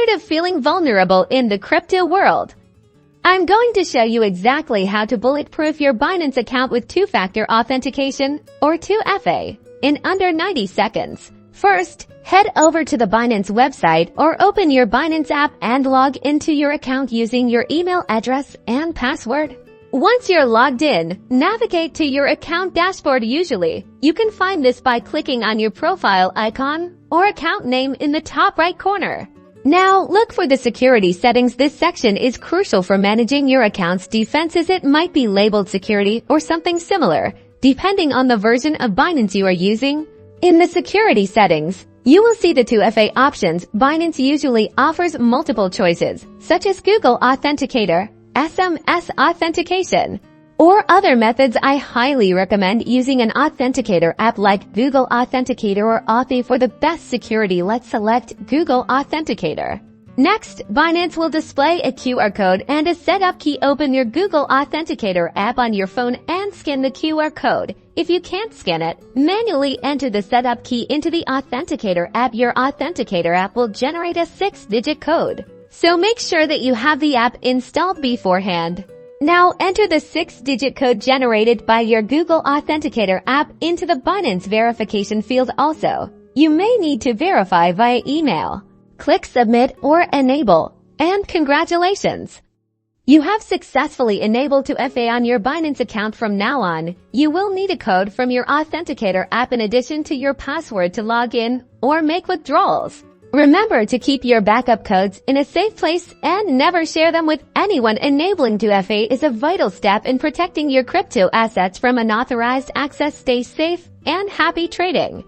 Tired of feeling vulnerable in the crypto world? I'm going to show you exactly how to bulletproof your Binance account with two-factor authentication, or 2FA, in under 90 seconds. First, head over to the Binance website or open your Binance app and log into your account using your email address and password. Once you're logged in, navigate to your account dashboard. Usually, you can find this by clicking on your profile icon or account name in the top right corner. Now, look for the security settings. This section is crucial for managing your account's defenses. It might be labeled security or something similar, depending on the version of Binance you are using. In the security settings, you will see the 2FA options. Binance usually offers multiple choices, such as Google Authenticator, SMS authentication, or other methods. I highly recommend using an authenticator app like Google Authenticator or Authy for the best security. Let's select Google Authenticator. Next, Binance will display a QR code and a setup key. Open your Google Authenticator app on your phone and scan the QR code. If you can't scan it, manually enter the setup key into the Authenticator app. Your Authenticator app will generate a 6-digit code, so make sure that you have the app installed beforehand. Now enter the 6-digit code generated by your Google Authenticator app into the Binance verification field. Also, you may need to verify via email. Click Submit or Enable, and congratulations! You have successfully enabled 2FA on your Binance account. From now on, you will need a code from your Authenticator app in addition to your password to log in or make withdrawals. Remember to keep your backup codes in a safe place and never share them with anyone. Enabling 2FA is a vital step in protecting your crypto assets from unauthorized access. Stay safe and happy trading.